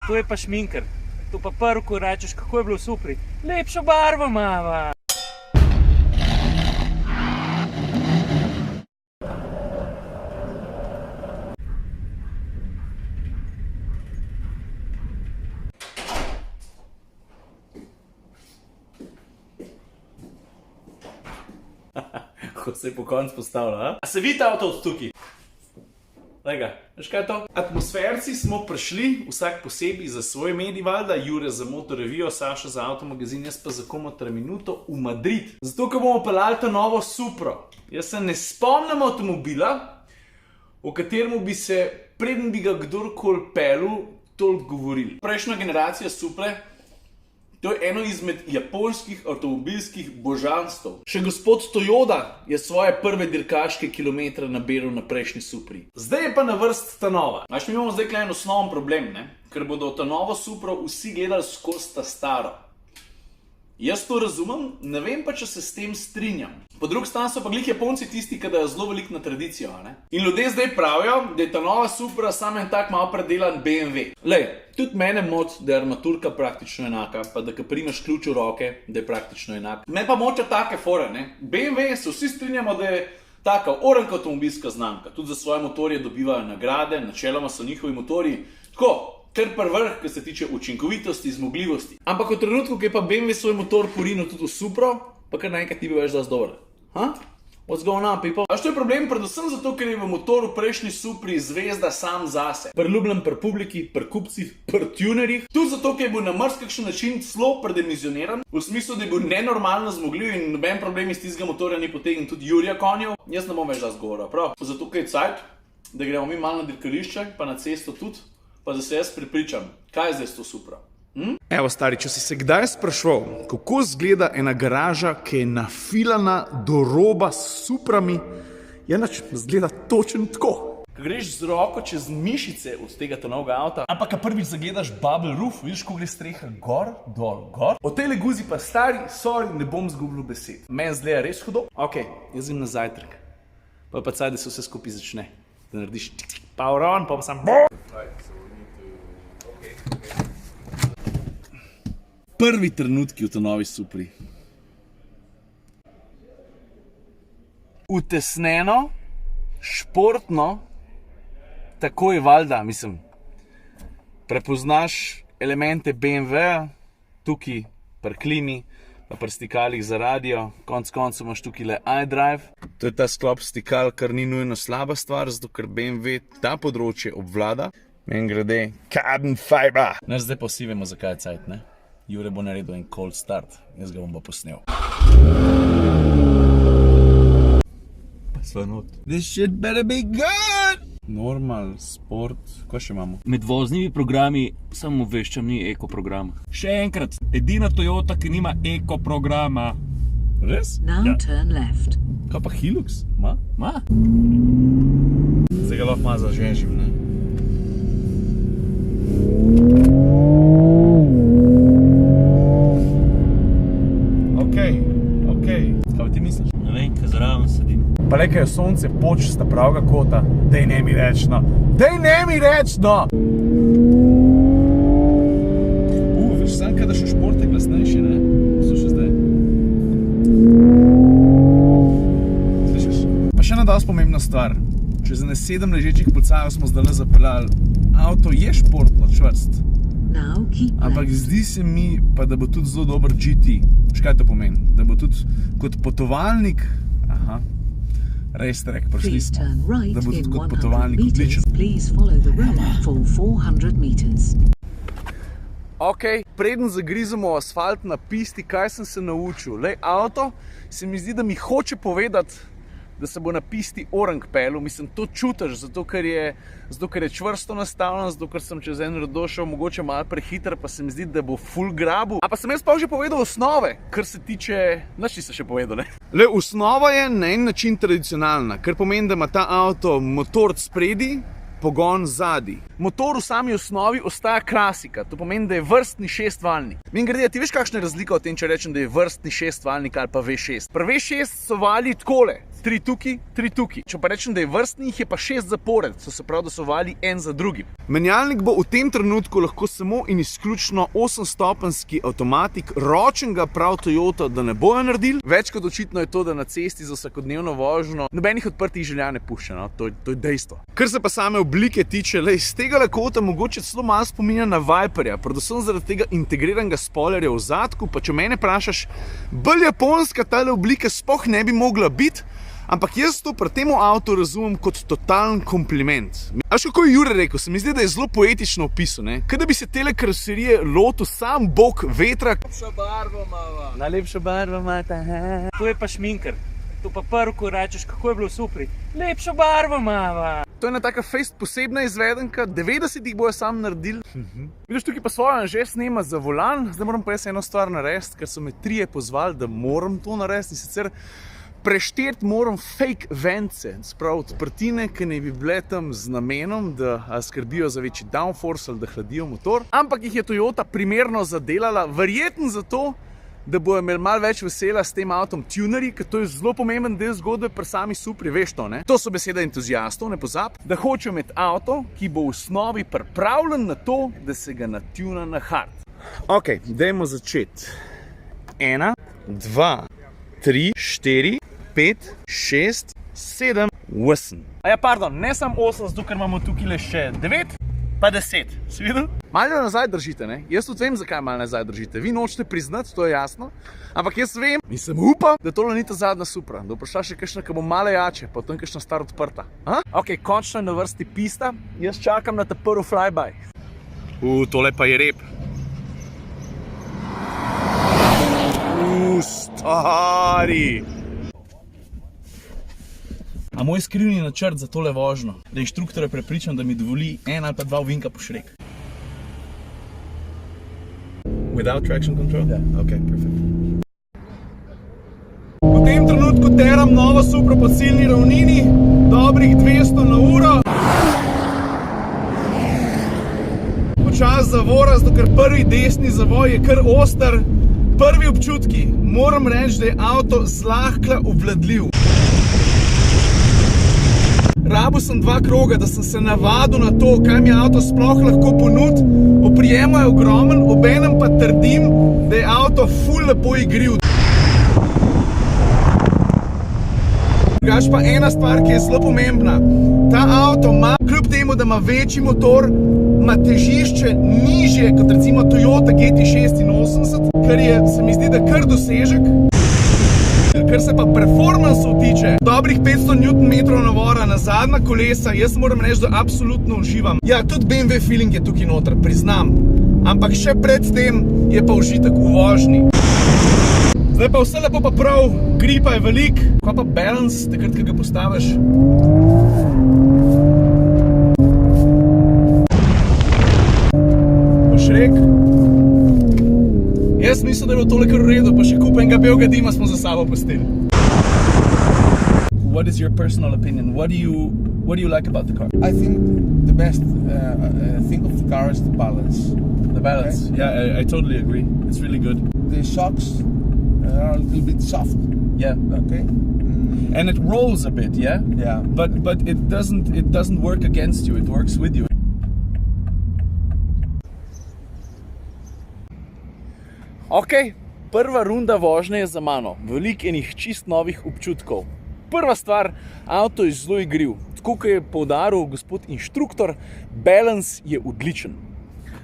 To je pa šminker. To pa prvo, ko rečeš, kako je bilo super. Lepšo barvo mava. Ko se je po koncu postavila, a? A se vidi avto od tukaj? Lega, veš kaj je to? Atmosferci smo prišli, vsak posebej za svoj medij valjda, Jure za Motor Revijo, Saša za Avtomagazin, jaz pa za Komotra minuto v Madrid. Zato, ko bomo peljali to novo Supro. Jaz se ne spomnim avtomobila, o katerem bi se, preden bi ga kdorkoli pelil, toliko govorili. Prejšnja generacija Supre, to je eno izmed japonskih avtomobilskih božanstv. Še gospod Toyota je svoje prve dirkaške kilometre naberal na prejšnji Supri. Zdaj je pa na vrst ta nova. Mi imamo zdaj en osnoven problem, ne? Ker bodo ta novo Supro vsi gledali skozi ta staro. Jaz to razumem, ne vem pa, če se s tem strinjam. Po drugi strani so pa glih Japonci tisti, ki dajo zelo veliko na tradicijo, ne? In ljudje zdaj pravijo, da je ta nova Supra samo en tak malo predelan BMW. Lej, tudi mene moti, da je armaturka praktično enaka, pa da ko primaš ključ v roke, da je praktično enak. Me pa moče take fore, ne? BMW se vsi strinjamo, da je taka oranka avtomobilska znamka. Tudi za svoje motorje dobivajo nagrade, načeloma so njihovi motorji tako, kar vrh, kar se tiče učinkovitosti, zmogljivosti. Ampak v trenutku, ko je pa BMW svoj motor porinil tudi v Supro, pa kar naenkrat ni bil več dosti dober. What's going on, people? A što je problem? Predvsem zato, ker je v motoru prejšnji Supri zvezda sam zase. Priljubljen pri publiki, pri kupcih, pri tunerjih. Tudi zato, ker je bil na marsikakšen način celo predimizioniran. V smislu, da je bil nenormalno zmogljiv in noben problem iz tistega motorja ni potegnil tudi Jurija konjev. Jaz ne bom več dosti govoril, prav. Zato, ker je cajt, da gremo mi malo na dirkališče, pa na cesto tudi. Pa da se jaz prepričam, kaj je zdaj s to Supro? Evo, stari, če si se kdaj sprašval, kako izgleda ena garaža, ki je nafilana do roba s Suprami, jenač izgleda točno tako. Ko greš z roko čez mišice od tega novega avta, ampak ko prvič zagledaš bubble roof, vidiš, ko gre streha gor, dol, gor. O tej leguzi pa stari, sorry, ne bom zgubil besed. Meni zgleda res hudo. Ok, jaz grem na zajtrk. Pa caj, da se vse skupaj začne. Da narediš power on, pa sam... Prvi trenutki v to novi Supri. Utesneno, športno, takoj valjda, mislim, prepoznaš elemente BMW-ja, tukaj pri klimi, pa pri stikalih za radio, konc koncev imaš tukaj le iDrive. To je ta sklop stikal, kar ni nujno slaba stvar, zato ker BMW ta področje obvlada. Meni grede carbon fiber. Zdaj pa vsi vemo, zakaj je cajt, ne? Jure bo naredil en cold start, jaz ga bom pa posnel. Pa sva not. This shit better be good! Normal, sport, kaj še imamo? Med voznimi programi samo obveščam, ni eko program. Še enkrat, edina Toyota, ki nima eko programa. Res? Now turn left. Kaj pa Hilux? Ma? Zdaj ga lahko malo zaženžim, ne? Kaj ti misliš? Ne vem, kaj zraven sedim. Pa le, kaj je sonce poč sta pravega kota, dej ne mi reč, no. Dej ne mi reč, no! Veš, sam kada še šport je glasnejši, ne? Slušaj zdaj. Slišiš? Pa še ena dosti pomembna stvar. Čez ene 7 ležečih pucajev smo zdaj zapeljali. Avto je športno čvrst. Ampak zdi se mi pa, da bo tudi zelo dober GT. Kaj to pomeni? Da bo tudi kot potovalnik, res trek, prišli smo, da bo tudi kot potovalnik odličen. Ok, preden zagrizemo asfalt na pisti, kaj sem se naučil? Lej, avto se mi zdi, da mi hoče povedati, da se bo na pisti orang pelil. Mislim, to čutiš, zato ker je čvrsto nastavljen, zato ker sem čez en rodo šel mogoče malo prehiter, pa se mi zdi, da bo full grabu. A pa sem jaz pa že povedal osnove, kar se tiče... Naš ti se še povedal, ne? Le, osnova je na en način tradicionalna, kar pomeni, da ima ta avto motor spredi, pogon zadaj. Motor v sami osnovi ostaja klasika, to pomeni, da je vrstni šestvaljnik. Mimogrede, ti veš, kakšna je razlika v tem, če rečem, da je vrstni šestvaljnik ali pa V6? Pri V6 so valji takole. 3 tukaj, 3 tukaj. Če pa rečem, da je vrstni, jih je pa 6 zapored, se pravi, da so vali en za drugim. Menjalnik bo v tem trenutku lahko samo in izključno 8-stopenjski avtomatik, ročen ga prav Toyota, da ne bojo naredili. Več kot očitno je to, da na cesti za vsakodnevno vožnjo nobenih odprtih želja ne pušča, no? To je dejstvo. Kar se pa same oblike tiče, iz tega kota mogoče celo malo spominja na Viperja, predvsem zaradi tega integriranega spoilerja v zadku, pa če mene vprašaš, bolj japonska tale oblika sploh ne bi mogla biti, ampak jaz to pri tem avtu razumem kot totalen kompliment. A še kako je Jure rekel, se mi zdi, da je zelo poetično opisal, ne? Kaj da bi se tele karoserije lotil sam bog vetra. Najlepša barva mava. Najlepša barva mata. To je pa šminker. To pa prvo, ko rečeš, kako je bilo super. Lepšo barvo mava. To je ena taka fejst posebna izvedenka, 90 jih bojo sam naredili. Vidiš, tukaj pa svojo že snema za volan, zdaj moram pa jaz eno stvar narediti, ker so me 3 pozvali, da moram to narediti, in sicer prešteti moram fake vence, sprav odprtine, ki ne bi bile tam z namenom, da skrbijo za večji downforce ali da hladijo motor, ampak jih je Toyota primerno zadelala, verjetno zato, da bojo imeli malo več vesela s tem avtom tunerji, ker to je zelo pomemben del zgodbe pri sami Supri, veš to, ne? To so besede entuzijastov, ne pozab, da hočejo imeti avto, ki bo v osnovi pripravljen na to, da se ga natuna na hard. Ok, dajmo začeti. 1, 2, 3, 4, 5, 6, 7, 8. Ja, pardon, ne samo 8, zato ker imamo tukaj le še 9, pa 10. Si videl? Malo nazaj držite, ne? Jaz tudi vem, zakaj malo nazaj držite. Vi nočete priznati, to je jasno. Ampak jaz vem, mislim, upam, da tole ni ta zadnja Supra. Da vpraša še kakšna, ki bo malo jače, pa tam kakšna star odprta. Ok, končno je na vrsti pista. Jaz čakam na ta prvi flyby. Tole pa je rep. Stari! A moj skrivni načrt za tole vožnjo, da inštruktorja prepričam, da mi dovoli 1 ali pa 2 ovinka po šrek. Without traction control? Ja. Ok, perfect. V tem trenutku teram novo Supro po ciljni ravnini, dobrih 200 na uro. Počas zavora, zato ker prvi desni zavoj je kar oster. Prvi občutki, moram reči, da je avto zlahka obvladljiv. Rabil sem 2 kroga, da sem se navadil na to, kaj mi avto sploh lahko ponudi. Oprijemo je ogromen, obenem pa trdim, da je avto ful lepo igriv. Drugač pa ena stvar, ki je zelo pomembna. Ta avto ima, kljub temu, da ima večji motor, ima težišče nižje kot recimo Toyota GT86, kar je, se mi zdi, da kar dosežek. Kar se pa performancev tiče, dobrih 500 Nm navora na zadnja kolesa, jaz moram reči, da absolutno uživam. Ja, tudi BMW feeling je tukaj noter, priznam. Ampak še pred tem je pa užitek v vožnji. Zdaj pa vse lepo pa prav, gripa je velik. Kaj pa balance, takrat, ko ga postaviš? Pošrek. Jaz mislim, da je bilo tole kar v redu, pa še kup enega belega dima smo za sabo pustili. What is your personal opinion? What do you like about the car? I think the best thing of the car is the balance. The balance. Okay. Yeah, I totally agree. It's really good. The shocks are a little bit soft. Yeah. Okay. And it rolls a bit, yeah? Yeah. But it doesn't work against you. It works with you. Ok, prva runda vožnje je za mano. Veliko enih čist novih občutkov. Prva stvar, avto je zelo igriv. Tako kot je poudaril gospod inštruktor, balance je odličen.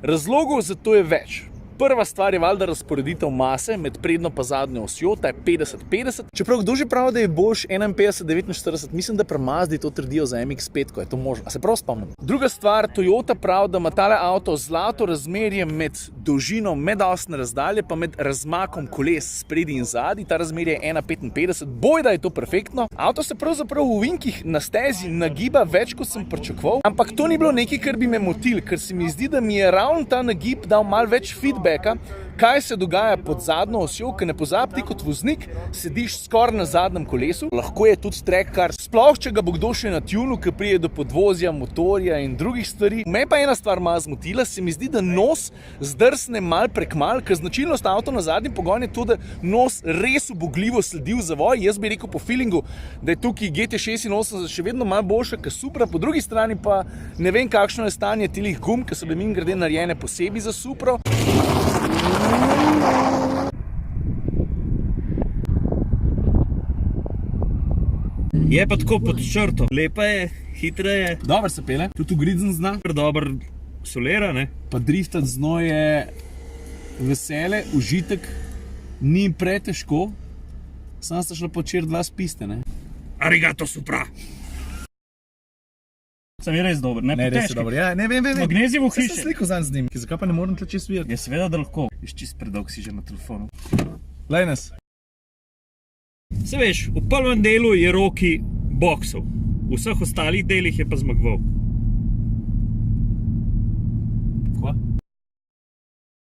Razlogov za to je več. Prva stvar je valjda razporeditev mase med prednjo pa zadnjo osjo, ta je 50-50. Čeprav kdo že pravi, da je boljš 51-49, mislim, da pri Mazdi to trdijo za MX-5, ko je to možno. A se prav spomnim? Druga stvar, Toyota pravi, da ima tale avto zlato razmerje med dolžino medosne razdalje pa med razmakom koles spredi in zadnji. Ta razmerje je 1,55. Bojda je to perfektno. Avto se pravzaprav v ovinkih na stezi nagiba več, kot sem pričakoval, ampak to ni bilo nekaj, kar bi me motil, ker se mi zdi, da mi je ravno ta nagib dal malo več feedbacka, kaj se dogaja pod zadnjo osjo, ker ne pozabi, ti kot voznik sediš skoraj na zadnjem kolesu. Lahko je tudi track car, sploh če ga bo kdo še na tunu, ki pride do podvozja, motorja in drugih stvari. Me pa ena stvar malo zmotila, se mi zdi, da nos zdrsne mal prek mal, ker značilnost avto na zadnji pogon je to, da nos res ubogljivo sledi v zavoj. Jaz bi rekel po feelingu, da je tukaj GT86 še vedno malo boljša kot Supra, po drugi strani pa ne vem, kakšno je stanje tilih gum, ki so bile mimogrede narejene posebej za Supro. Je pa tako pod črto. Lepa je, hitra je, Dobro se pele, tudi ugrizen zna, dobro solera, ne? pa driftati z njo je vesele, užitek, ni pretežko, samo sta šla počer dva spiste, ne? Arigato Supra! Sam je res dober, ne, res je dobro, ja, ne vem. Magnezijevho Sem hiše. se sliko zanj z njim, zakaj pa ne morem tle čist videti? Je seveda, da lahko. Viš čist predolg si že na telefonu. Lej nas. Se veš, v prvem delu je Rocky boksal, v vseh ostalih delih je pa zmagoval.